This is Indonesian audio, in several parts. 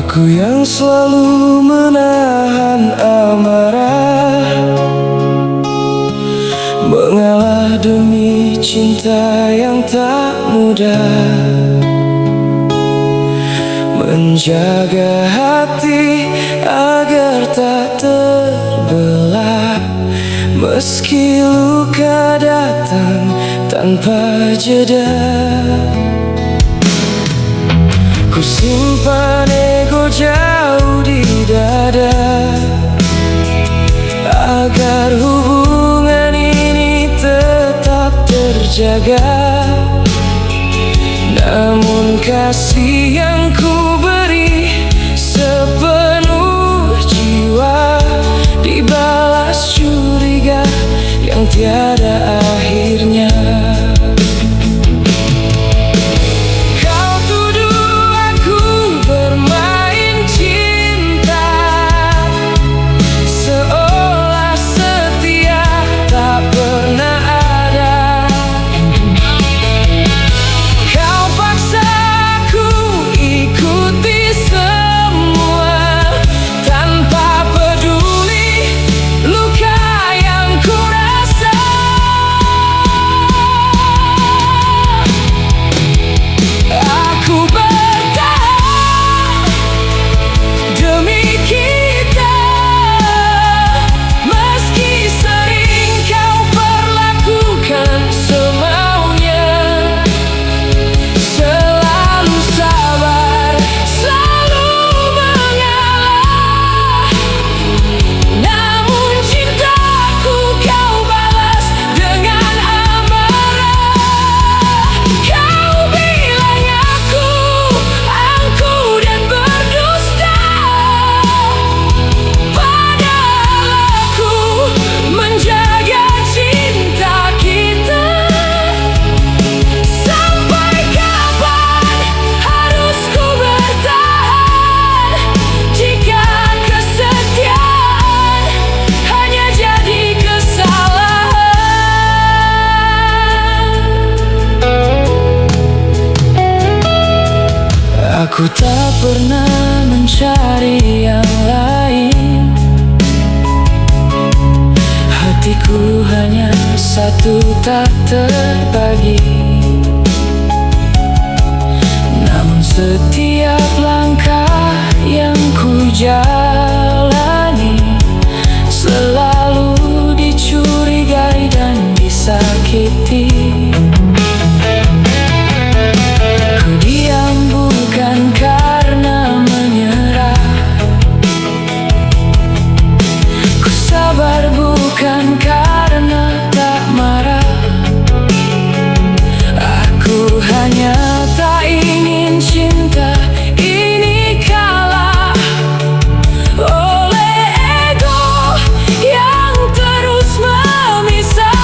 Aku yang selalu menahan amarah, mengalah demi cinta yang tak mudah, menjaga hati agar tak terbelah, meski luka datang tanpa jeda. Ku simpan ego jauh di dada, agar hubungan ini tetap terjaga. Namun kasih yang ku beri sepenuh jiwa dibalas curiga yang tiada akhirnya. Aku tak pernah mencari yang lain, hatiku hanya satu tak terbagi. Namun setiap langkah yang ku jalani selalu dicurigai dan disakiti. Bukan karena menyerah, ku sabar bukan karena tak marah. Aku hanya tak ingin cinta ini kalah oleh ego yang terus memisahkan.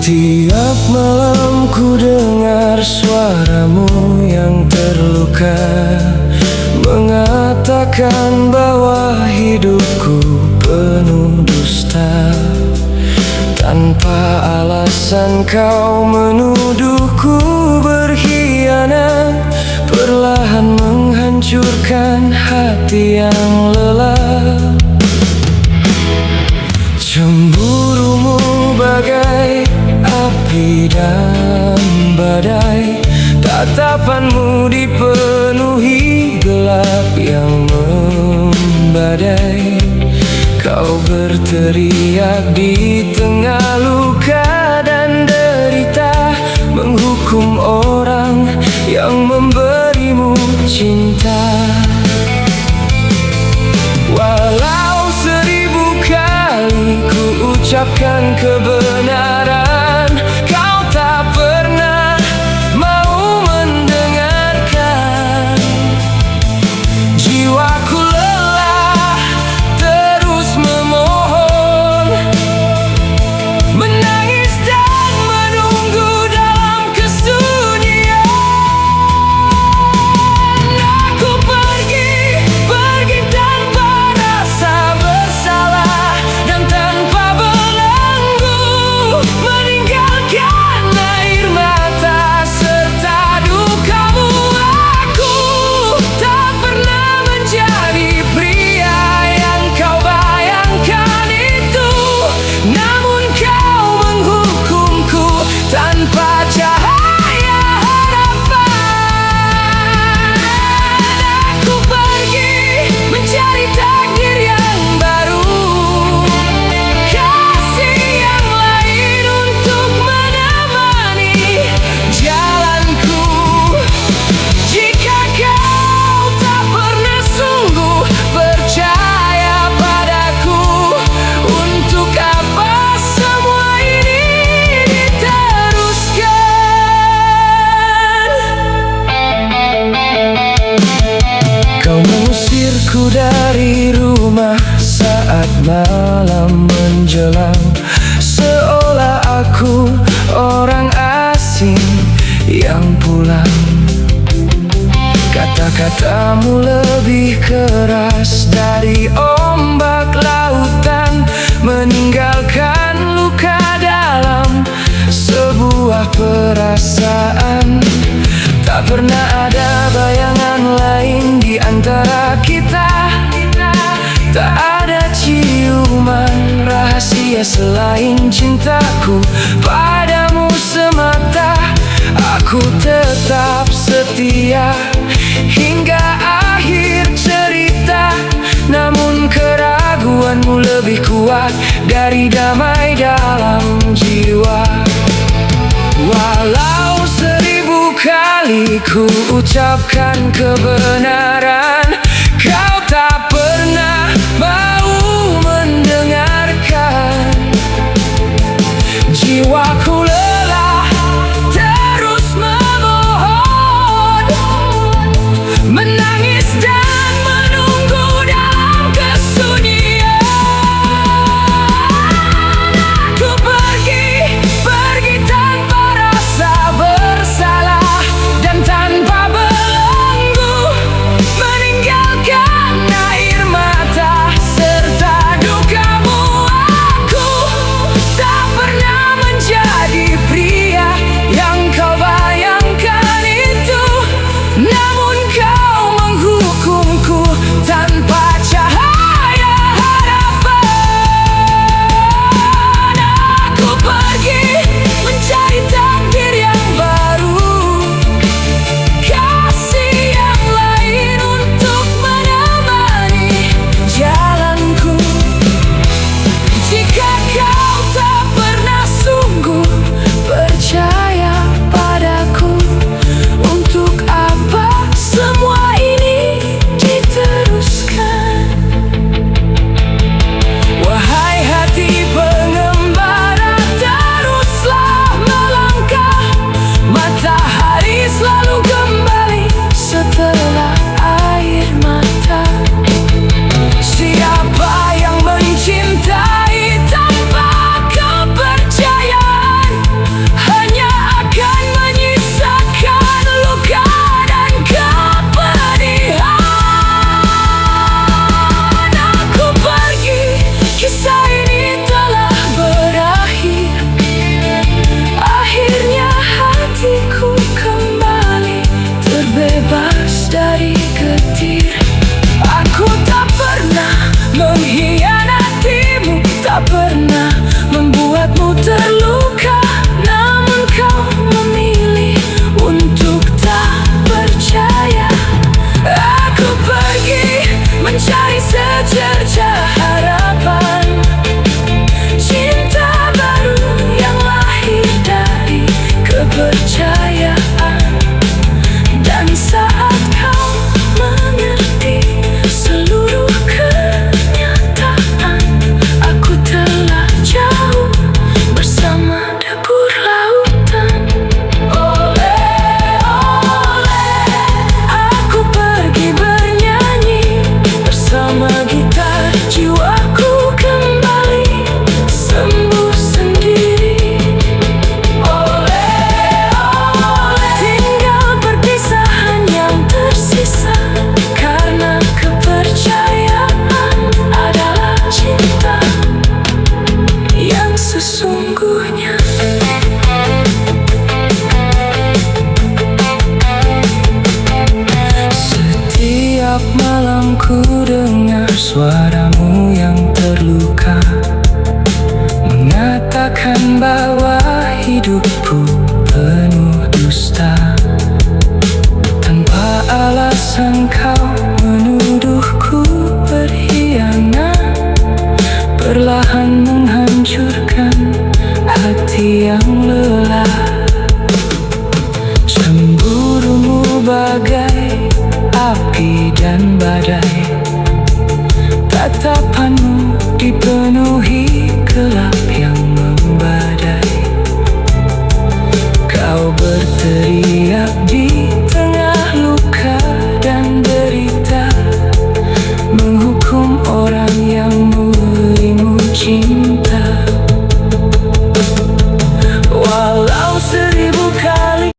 Setiap malam ku dengar suaramu yang terluka, mengatakan bahwa hidupku penuh dusta. Tanpa alasan kau menuduhku berkhianat, perlahan menghancurkan hati yang lelah. Cemburumu bagai api dan badai, tatapanmu dipenuhi gelap yang membadai. Kau berteriak di tengah luka dan derita, menghukum orang yang memberimu cinta. Walau 1000 kali ku ucapkan kebenaran, kau tak pernah mau mendengarkan. Jiwaku lelah terus memohon, menangis dan menunggu dalam kesunyian. Aku pergi tanpa rasa bersalah dan tanpa belenggu, meninggalkan air mata serta dukamu. Aku tak pernah menjadi pria yang kau bayangkan itu, namun kau menghukumku tanpa cahaya harapan. Aku pergi mencari takdir yang baru, kasih yang lain untuk menemani jalanku. Jika kau tak pernah sungguh percaya padaku, untuk apa semua ini diteruskan? Kau mengusirku dari rumah saat malam menjelang, seolah aku orang asing yang pulang. Kata-katamu lebih keras dari ombak lautan, meninggalkan luka dalam sebuah perasaan. Tak pernah ada bayangan lain di antara kita, tak ada ciuman rahasia selain cintaku padamu semata. Aku tetap setia hingga akhir cerita, namun keraguanmu lebih kuat dari damai dalam jiwa. Walau 1000 kali ku ucapkan kebenaran, kau tak pernah mau mendengarkan. Jiwaku lelah terus memohon, menangis dan menunggu dalam kesunyian. Aku pergi tanpa rasa bersalah dan tanpa belenggu, meninggalkan suaramu yang terluka mengatakan bahwa hidupku penuh dusta. Tanpa alasan kau menuduhku berkhianat, perlahan menghancurkan hati yang lelah. Cemburumu bagai api dan badai, tatapanmu dipenuhi gelap yang membadai. Kau berteriak di tengah luka dan derita, menghukum orang yang mulimu cinta. Walau 1000 kali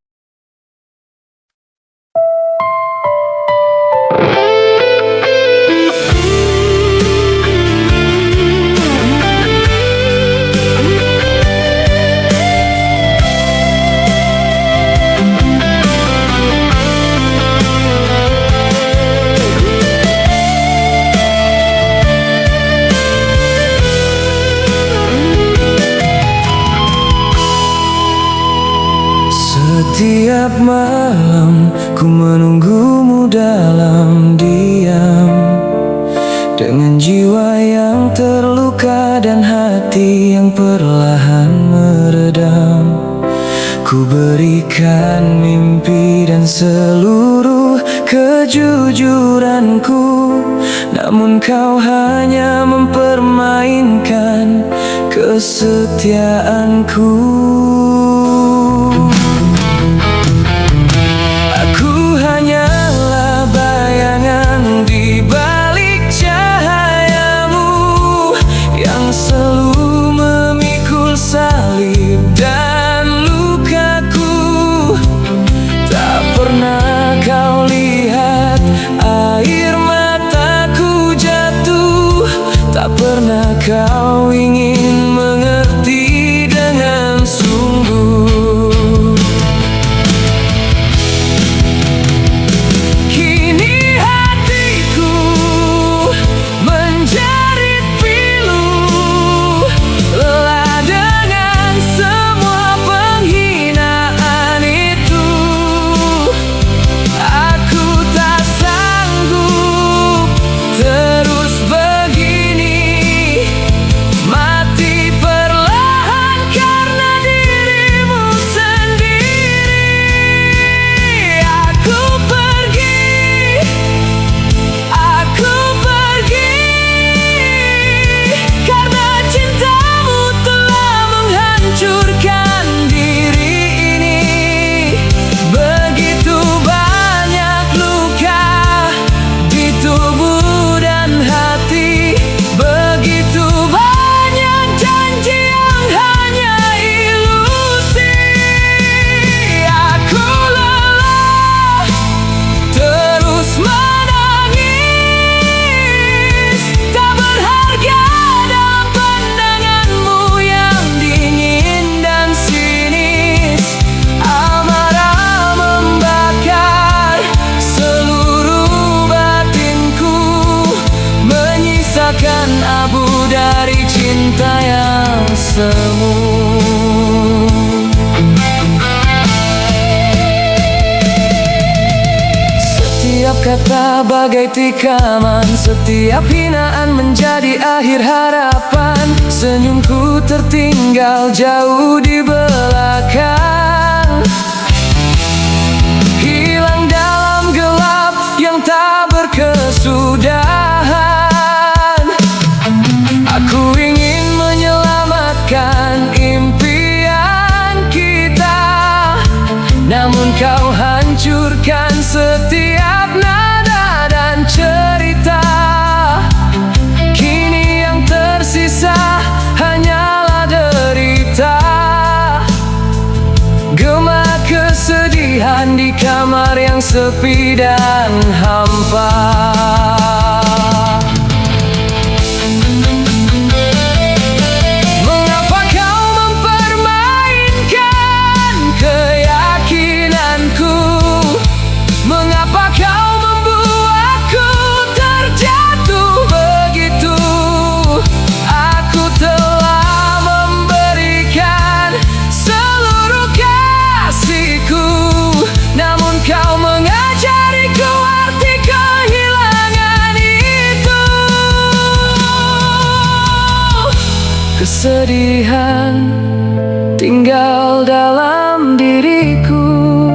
setiap malam ku menunggumu dalam diam, dengan jiwa yang terluka dan hati yang perlahan meredam. Ku berikan mimpi dan seluruh kejujuranku, namun kau hanya mempermainkan kesetiaanku. Kau ingin mengerti dengan sungguh. Kini hatiku menjerit pilu, lelah dengan semua penghinaan itu. Aku tak sanggup terus begini, mati perlahan karena dirimu sendiri. Aku pergi karena cintamu telah menghancurkan diri ini. Begitu banyak luka di tubuh dan hati, begitu banyak janji yang hanya ilusi. Aku lelah terus menangis, tak berharga dalam pandanganmu yang dingin dan sinis. Amarah membakar seluruh batinku, menyisakan abu dari cinta yang semu. Setiap kata bagai tikaman, setiap hinaan menjadi akhir harapan. Senyumku tertinggal jauh di belakang, hilang dalam gelap yang tak berkesudahan. Aku ingin menyelamatkan impian kita, namun kau hancurkan setiap nada dan cerita. Kini yang tersisa hanyalah derita, gema kesedihan di kamar yang sepi dan hampa. Mengapa kau mempermainkan keyakinanku? Mengapa kau membuatku terjatuh kesedihan tinggal dalam diriku,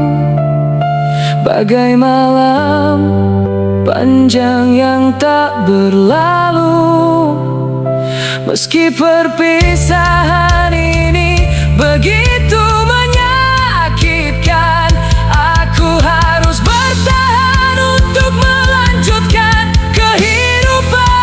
bagai malam panjang yang tak berlalu. Meski perpisahan ini begitu menyakitkan, aku harus bertahan untuk melanjutkan kehidupan.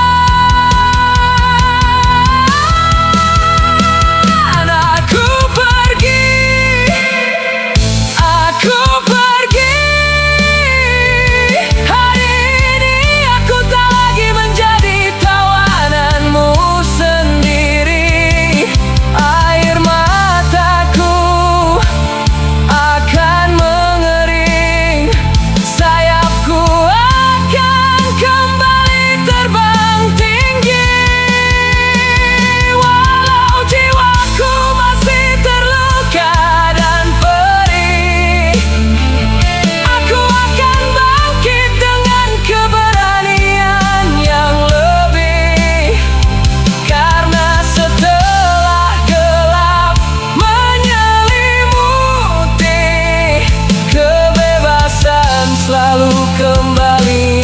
Selalu kembali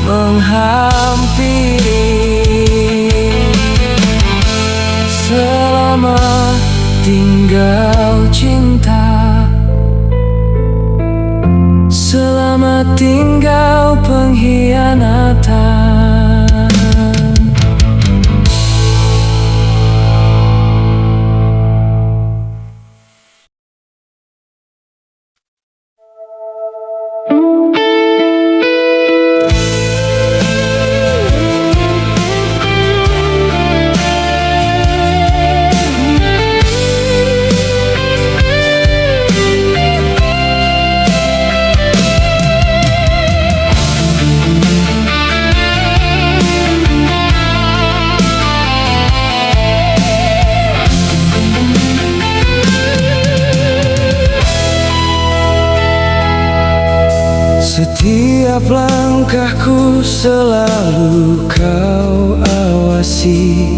menghampiri. Selamat tinggal cinta, selamat tinggal pengkhianatan. Setiap langkahku selalu kau awasi,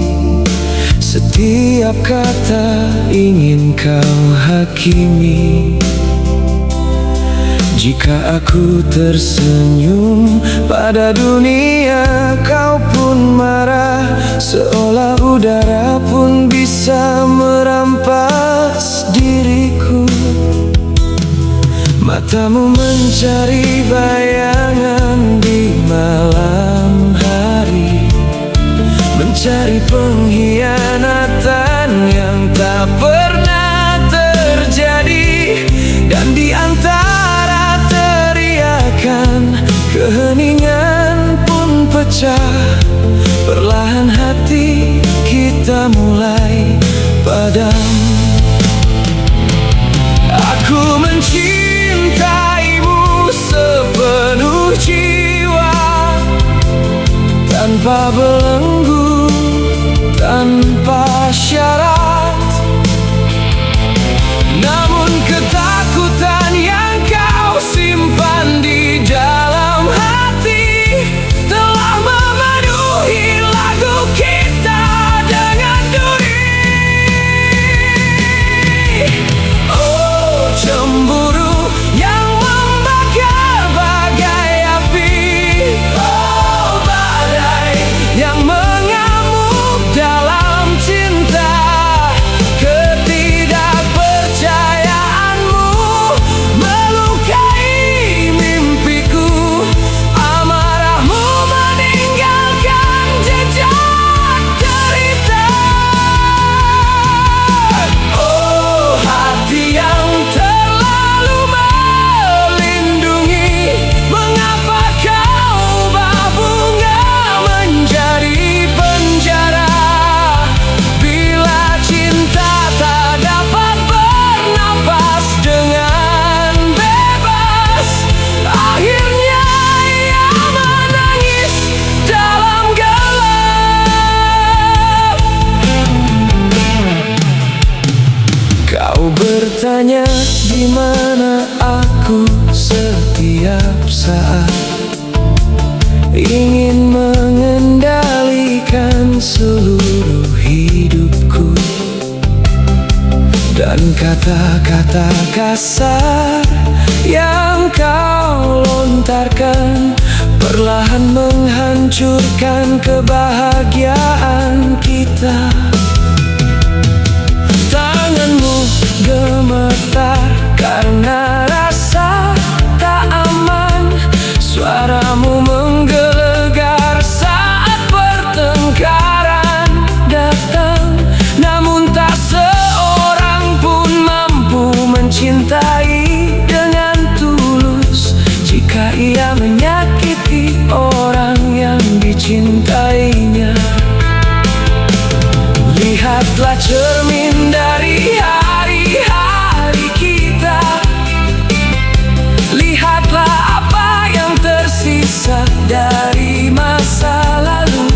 setiap kata ingin kau hakimi. Jika aku tersenyum pada dunia, kau pun marah, seolah udara pun bisa merampas diriku. Matamu mencari bayangan di malam hari, mencari pengkhianatan yang tak pernah terjadi. Dan di antara teriakan, keheningan pun pecah. Perlahan hati kita mulai padam. Aku mencintaimu sepenuh jiwa, tanpa belenggu, tanpa syarat. Namun ketakutan yang kau simpan di dalam hati telah memenuhi lagu kita dengan duri. Oh, cemburu yang membakar bagai api. Oh, badai yang mengamuk dalam cinta. Ketidakpercayaanmu melukai mimpiku, amarahmu meninggalkan jejak derita. Oh, hati yang terlalu melindungi, mengapa kau ubah bunga menjadi penjara? Bila cinta tak dapat bernapas dengan bebas, akhirnya ia menangis dalam gelap. Kau bertanya di mana aku setiap saat, ingin mengendalikan seluruh hidupku. Dan kata-kata kasar yang kau lontarkan perlahan menghancurkan kebahagiaan kita. Tanganmu gemetar karena rasa tak aman. Suaramu menggelegar saat pertengkaran datang. Namun tak seorang pun mampu mencintai dengan tulus jika ia menyakiti orang yang dicintainya. Lihatlah cermin dari hari-hari kita. Lihatlah apa yang tersisa dari masa lalu.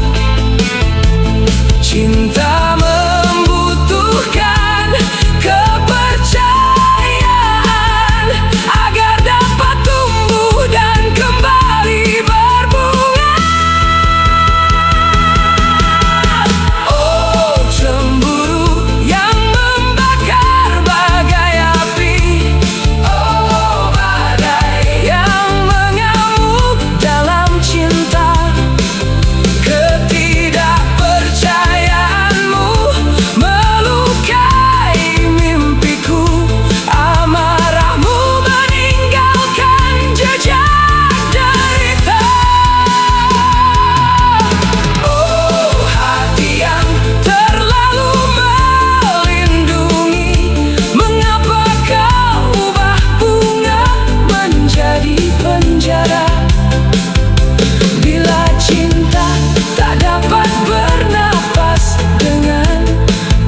Cinta membutuhkan kepercayaan agar dapat tumbuh dan kembali berbunga. Oh, cemburu yang membakar bagai api. Oh, badai yang mengamuk dalam cinta. Ketidakpercayaanmu melukai mimpiku. Amarahmu meninggalkan jejak derita. Oh, hati yang terlalu melindungi. Mengapa kau ubah bunga menjadi penjara? Bila cinta tak dapat bernapas dengan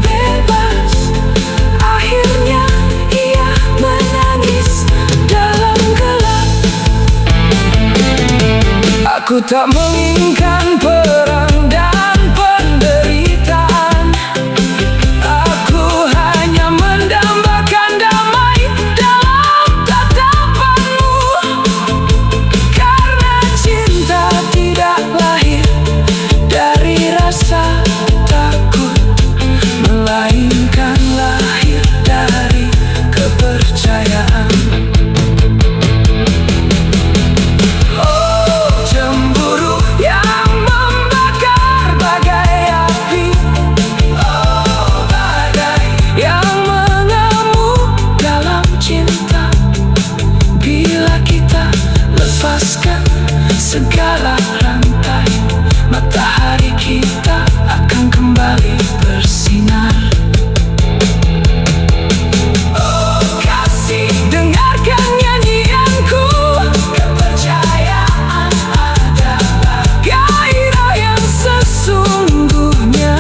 bebas, akhirnya ia menangis dalam gelap. Aku tak menginginkan perang dan penderitaan. Aku hanya mendambakan damai dalam tatapanmu. Karena cinta tidak lahir dari rasa takut, melainkan lahir dari kepercayaan. Oh, cemburu yang membakar bagai api. Oh, badai yang mengamuk dalam cinta. Bila kita lepaskan segala rantai, matahari kita akan kembali bersinar. Oh, kasih, dengarkan nyanyianku. Kepercayaan adalah gairah yang sesungguhnya.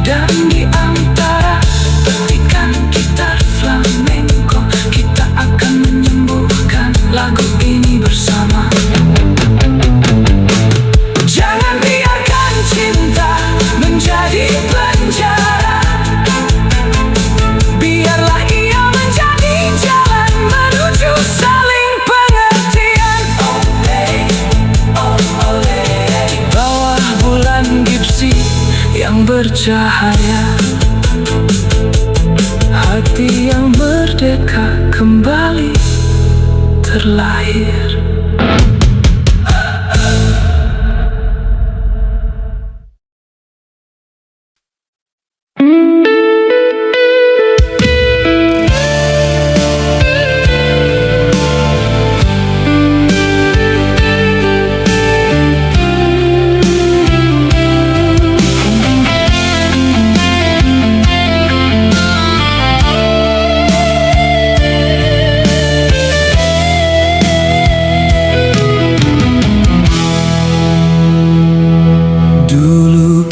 Dan di antara petikan gitar flamenco, kita akan menyembuhkan lagu ini bersama. Jangan biarkan cinta menjadi penjara. Biarlah ia menjadi jalan menuju saling pengertian. Oleh, oh, oleh. Di bawah bulan gipsi yang bercahaya, hati yang merdeka kembali terlahir.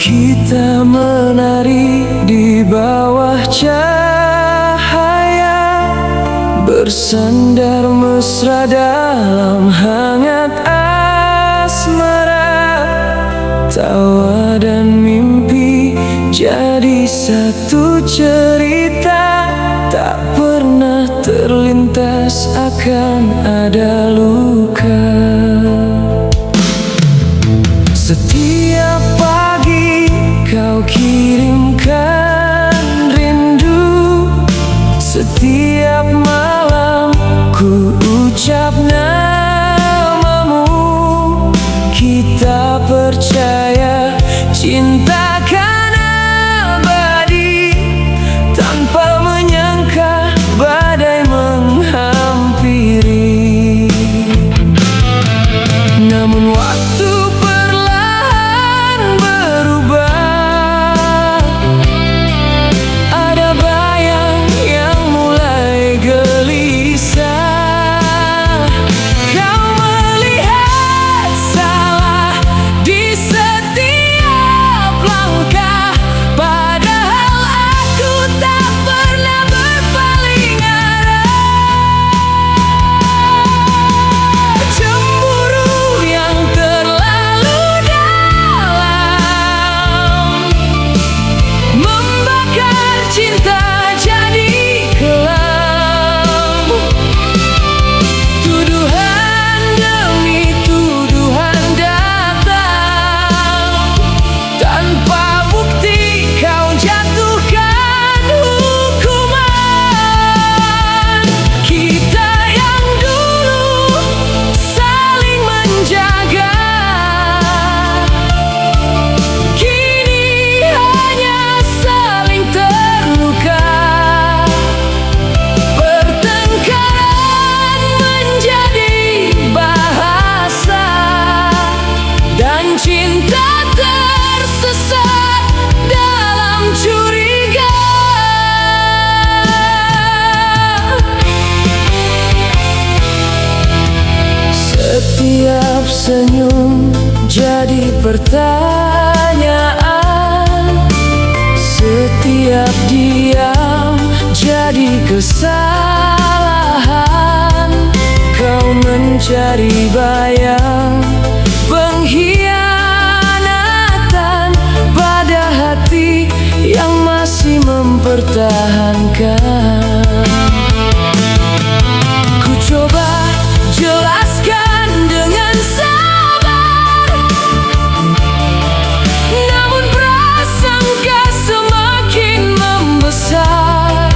Kita menari di bawah cahaya, bersandar mesra dalam hangat asmara. Tawa dan mimpi jadi satu cerita, tak pernah terlintas akan ada luka. Setiap senyum jadi pertanyaan, setiap diam jadi kesalahan. Kau mencari bayang pengkhianatan pada hati yang masih mempertahankan. Ku coba jelaskan dengan sabar, namun prasangka semakin membesar.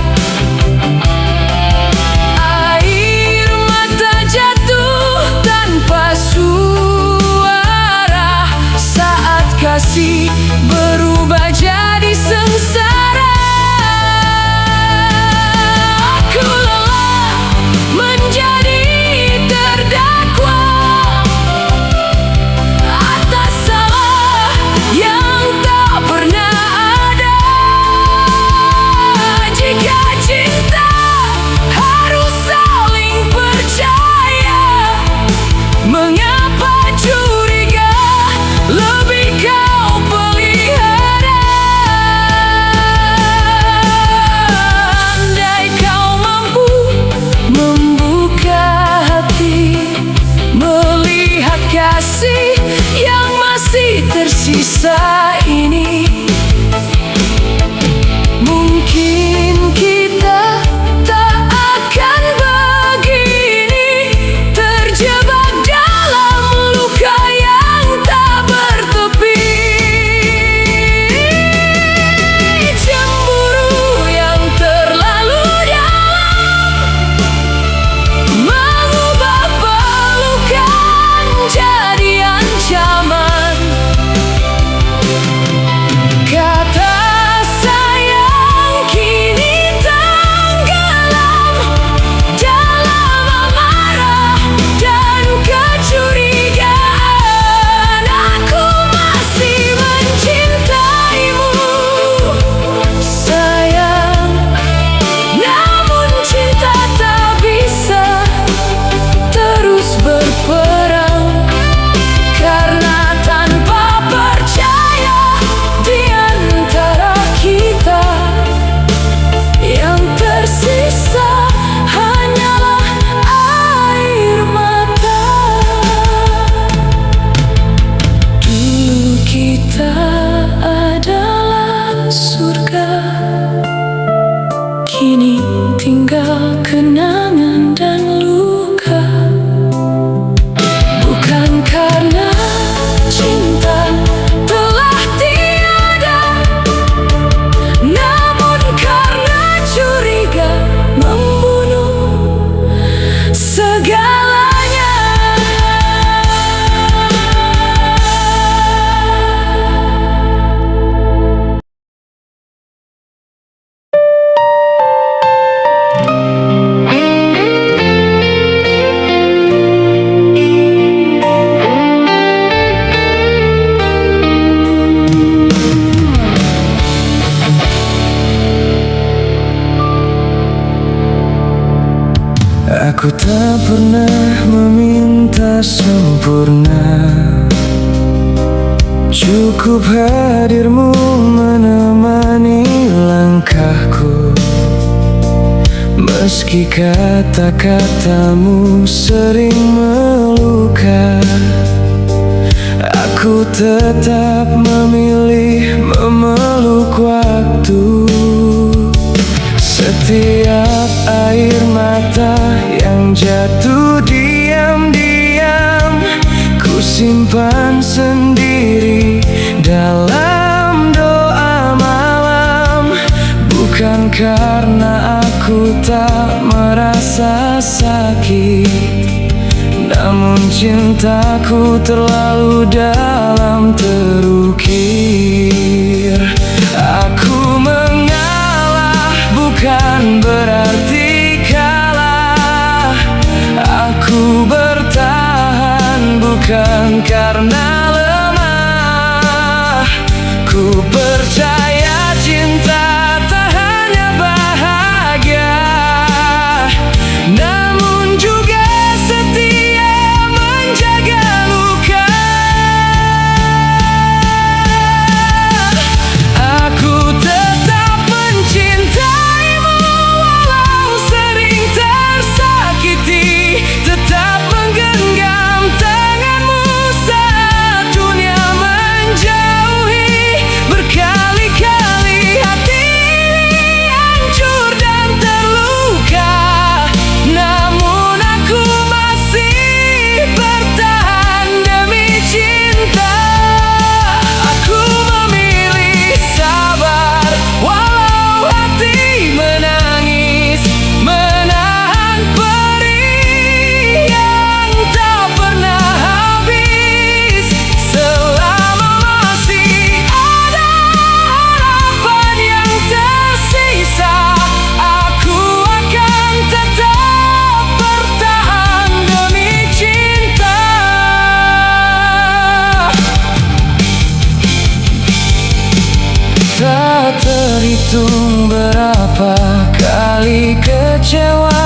Air mata jatuh tanpa suara saat kasih berubah jadi sengsara. Aku lelah menjadi terdakwa atas salah yang tak pernah ada. Jika cinta harus saling percaya, mengapa curiga lebih kau pelihara? Andai kau mampu membuka hati, melihat kasih yang masih tersisa ini, mungkin kita tak akan begini, terjebak dalam luka yang tak bertepi. Cemburu yang terlalu dalam mengubah pelukan jadi ancaman. Kata sayang kini tenggelam dalam amarah dan kecurigaan. Aku masih mencintaimu, sayang, namun cinta tak bisa terus berperang, karena tanpa percaya di antara kita yang tersisa hanyalah air mata. Dulu kita adalah surga, kini tinggal kenangan dan luka. Bukan karena cinta telah tiada, namun karena curiga membunuh segalanya. Aku tak pernah meminta sempurna, cukup hadirmu menemani langkahku. Meski kata-katamu sering meluka, aku tetap memilih memeluk waktu. Setiap air mata yang jatuh diam-diam ku simpan sendiri dalam doa malam. Bukan karena aku tak merasa sakit, namun cintaku terlalu dalam terukir. Aku mengalah bukan berarti kalah, aku bertahan bukan karena lemah. Ku percaya cinta tak hanya bahagia, namun juga setia menjaga luka. kali kecewa,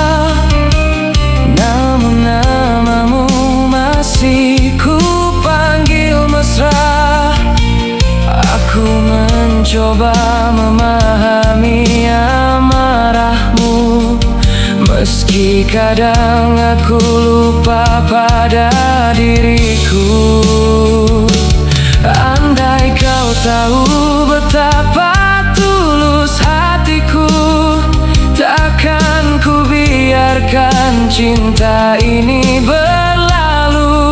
namun namamu masih ku panggil mesra. Aku mencoba memahami amarahmu, meski kadang aku lupa pada diriku. Andai kau tahu betapa tulus hatiku, takkan ku biarkan cinta ini berlalu.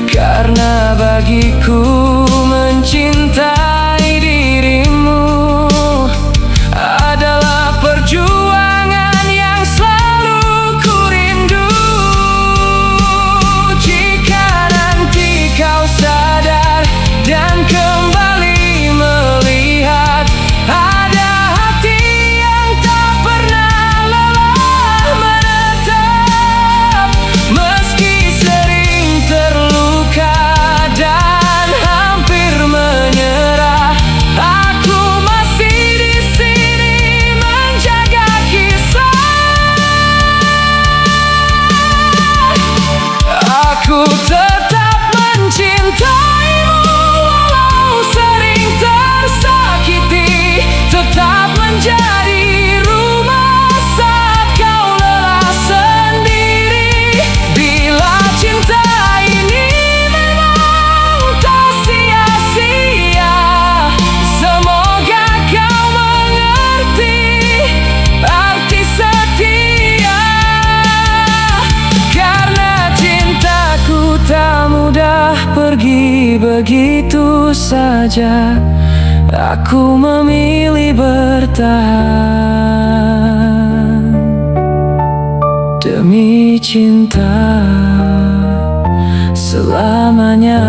Karena bagiku mencintai dirimu adalah perjuangan yang selalu ku rindu. Jika nanti kau sadar dan kembali melihat ada hati yang tak pernah lelah menetap, meski sering terluka dan hampir menyerah, aku masih di sini menjaga kisah. Aku tetap mencintaimu walau sering tersakiti, tetap menjadi rumah saat kau lelah sendiri. Bila cinta ini memang tak sia-sia, semoga kau mengerti arti setia. Karena cintaku tak mudah pergi begitu saja, aku memilih bertahan demi cinta selamanya.